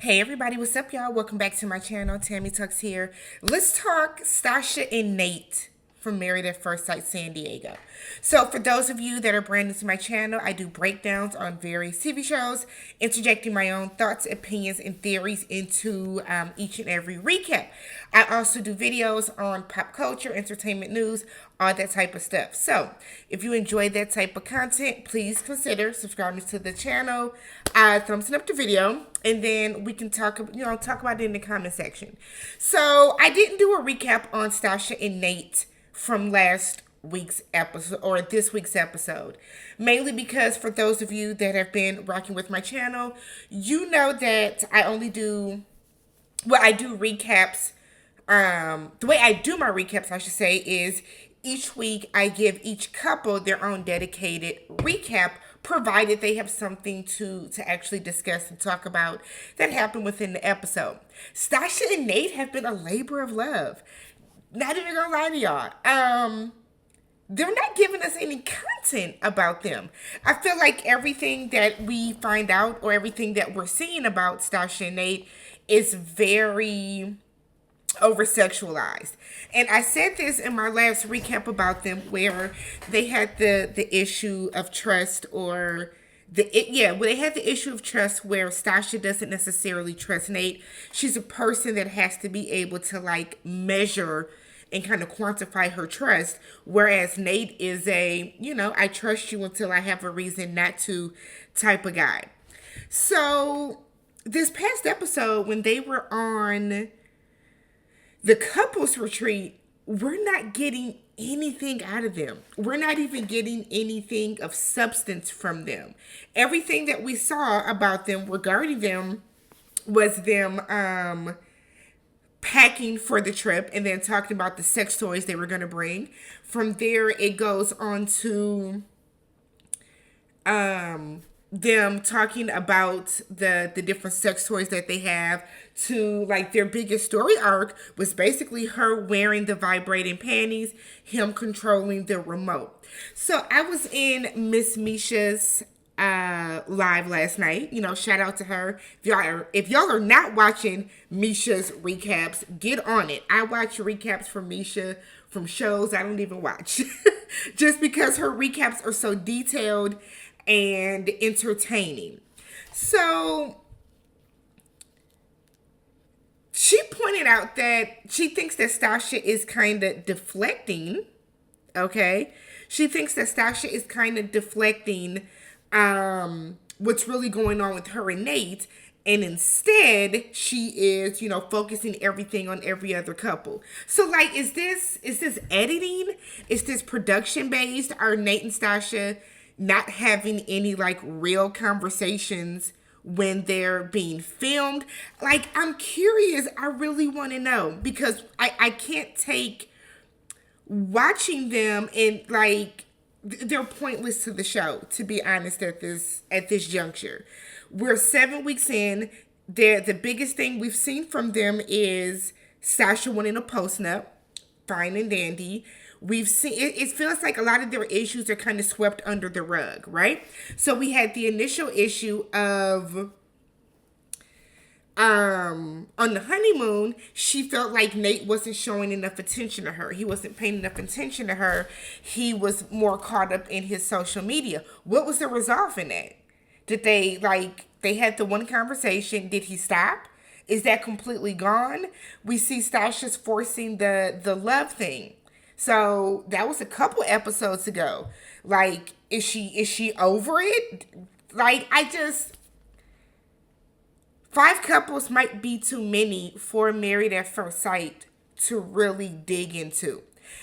Hey everybody, what's up y'all? Welcome back to my channel, TammyTalks here. Let's talk Stacia and Nate from Married at First Sight San Diego. So for those of you that are brand new to my channel, I do breakdowns on various TV shows, interjecting my own thoughts, opinions, and theories into each and every recap. I also do videos on pop culture, entertainment news, all that type of stuff. So if you enjoy that type of content, please consider subscribing to the channel, thumbs up the video, and then we can talk about it in the comment section. So I didn't do a recap on Stacia and Nate from last week's episode or this week's episode, mainly because for those of you that have been rocking with my channel, you know that I do recaps. The way I do my recaps, I should say, is each week I give each couple their own dedicated recap, provided they have something to actually discuss and talk about that happened within the episode. Stacia and Nate have been a labor of love. Not even gonna lie to y'all. They're not giving us any content about them. I feel like everything that we find out or everything that we're seeing about Stacia and Nate is very over-sexualized. And I said this in my last recap about them, where they had the issue of trust, or they had the issue of trust where Stacia doesn't necessarily trust Nate. She's a person that has to be able to measure and kind of quantify her trust, whereas Nate is I trust you until I have a reason not to type of guy. So this past episode, when they were on the couples retreat, we're not getting anything out of them. We're not even getting anything of substance from them. Everything that we saw about them regarding them was them packing for the trip and then talking about the sex toys they were going to bring. From there, it goes on to them talking about the different sex toys that they have, to their biggest story arc was basically her wearing the vibrating panties, him controlling the remote. So I was in Miss Misha's live last night. Shout out to her. If y'all are not watching Misha's recaps, get on it. I watch recaps from Misha from shows I don't even watch just because her recaps are so detailed and entertaining. So she pointed out that she thinks that Stacia is kind of deflecting. Okay, she thinks that Stacia is kind of deflecting what's really going on with her and Nate, and instead she is focusing everything on every other couple. So is this editing? Is this production based? Are Nate and Stacia not having any real conversations when they're being filmed? I'm curious. I really want to know, because I can't take watching them and they're pointless to the show, to be honest, at this juncture. We're 7 weeks in. The biggest thing we've seen from them is Stacia winning a post-nup, fine and dandy. We've seen it feels like a lot of their issues are kind of swept under the rug, right? So we had the initial issue of on the honeymoon, she felt like Nate wasn't showing enough attention to her. He wasn't paying enough attention to her. He was more caught up in his social media. What was the resolve in that? Did they had the one conversation? Did he stop? Is that completely gone? We see Stacia's forcing the love thing. So that was a couple episodes ago. Is she over it? 5 couples might be too many for Married at First Sight to really dig into.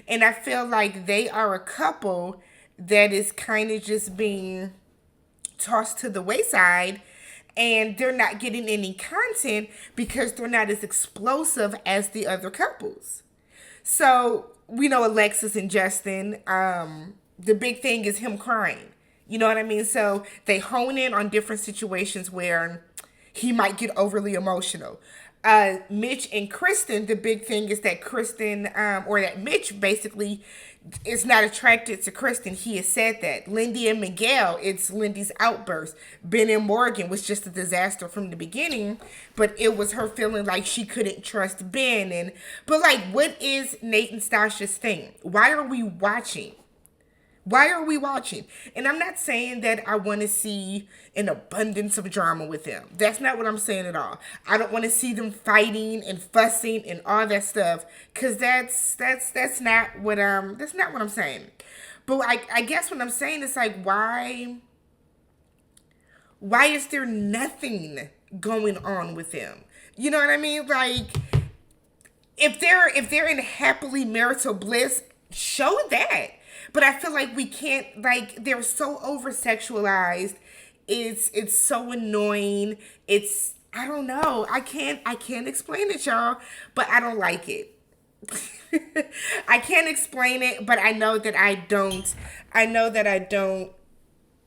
And I feel like they are a couple that is kind of just being tossed to the wayside, and they're not getting any content because they're not as explosive as the other couples. So we know Alexis and Justin, the big thing is him crying. You know what I mean? So they hone in on different situations where he might get overly emotional. Mitch and Kristen, the big thing is that Mitch basically is not attracted to Kristen. He has said that. Lindy and Miguel, it's Lindy's outburst. Ben and Morgan was just a disaster from the beginning, but it was her feeling like she couldn't trust Ben. But like, what is Nate and Stasia's thing? Why are we watching? Why are we watching? And I'm not saying that I want to see an abundance of drama with them. That's not what I'm saying at all. I don't want to see them fighting and fussing and all that stuff, because that's not what I'm saying. But I guess what I'm saying is like, why is there nothing going on with them? You know what I mean? Like, if they're in happily marital bliss, show that. But I feel like we can't, like, they're so over sexualized. It's so annoying. I don't know. I can't explain it, y'all, but I don't like it. I can't explain it, but I know that I don't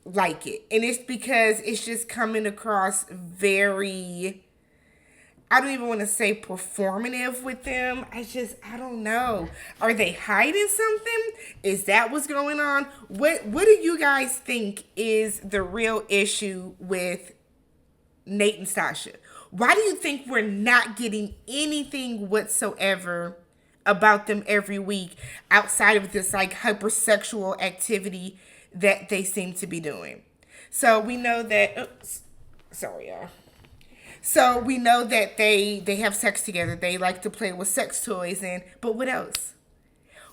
like it. And it's because it's just coming across very, I don't even want to say performative with them. I don't know. Are they hiding something? Is that what's going on? What do you guys think is the real issue with Nate and Stacia? Why do you think we're not getting anything whatsoever about them every week outside of this like hypersexual activity that they seem to be doing? So we know that, oops, sorry y'all. So we know that they have sex together. They like to play with sex toys, but what else?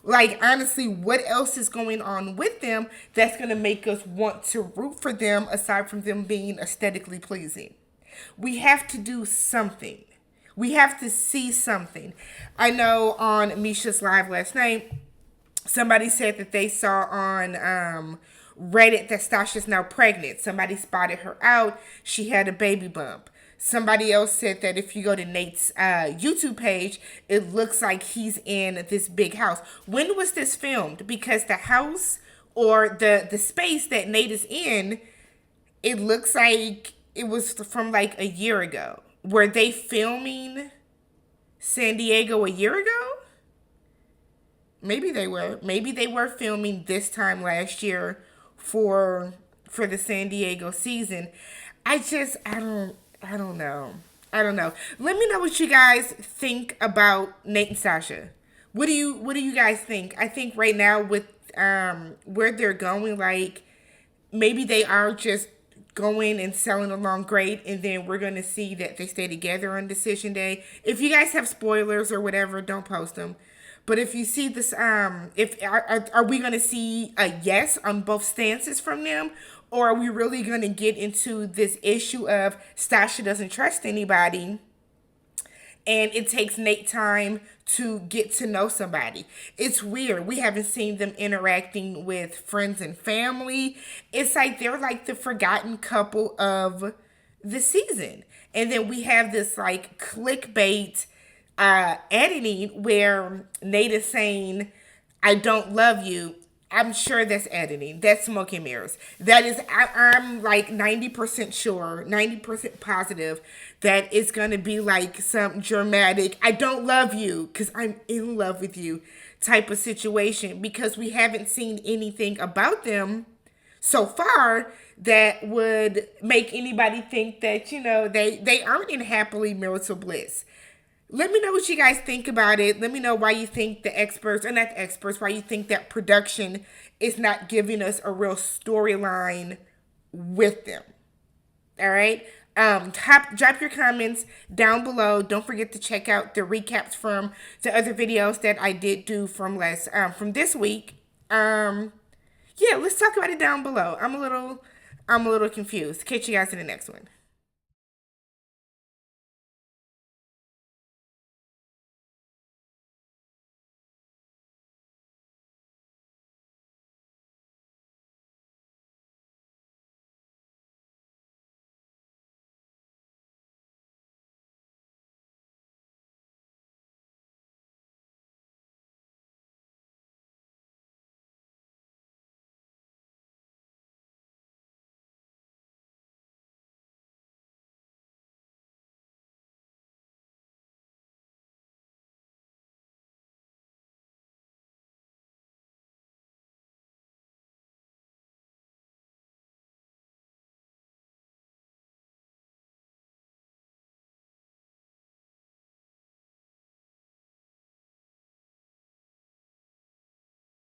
Like, honestly, what else is going on with them that's going to make us want to root for them aside from them being aesthetically pleasing? We have to do something. We have to see something. I know on Misha's live last night, somebody said that they saw on Reddit that Stasia's now pregnant. Somebody spotted her out. She had a baby bump. Somebody else said that if you go to Nate's YouTube page, it looks like he's in this big house. When was this filmed? Because the house or the space that Nate is in, it looks like it was from like a year ago. Were they filming San Diego a year ago? Maybe they were. Maybe they were filming this time last year for the San Diego season. I don't know. Let me know what you guys think about Nate and Stacia. What do you guys think? I think right now with where they're going, like, maybe they are just going and selling along great, and then we're going to see that they stay together on decision day. If you guys have spoilers or whatever, don't post them. But if you see this, if are we going to see a yes on both stances from them? Or are we really going to get into this issue of Stacia doesn't trust anybody and it takes Nate time to get to know somebody? It's weird. We haven't seen them interacting with friends and family. It's like they're like the forgotten couple of the season. And then we have this like clickbait editing where Nate is saying, "I don't love you." I'm sure that's editing. That's smoke and mirrors. That is, I'm like 90% sure, 90% positive that it's going to be like some dramatic, "I don't love you because I'm in love with you" type of situation, because we haven't seen anything about them so far that would make anybody think that, you know, they aren't in happily marital bliss. Let me know what you guys think about it. Let me know why you think the experts, or not the experts, why you think that production is not giving us a real storyline with them. All right? Drop your comments down below. Don't forget to check out the recaps from the other videos that I did do from this week. Yeah, let's talk about it down below. I'm a little confused. Catch you guys in the next one.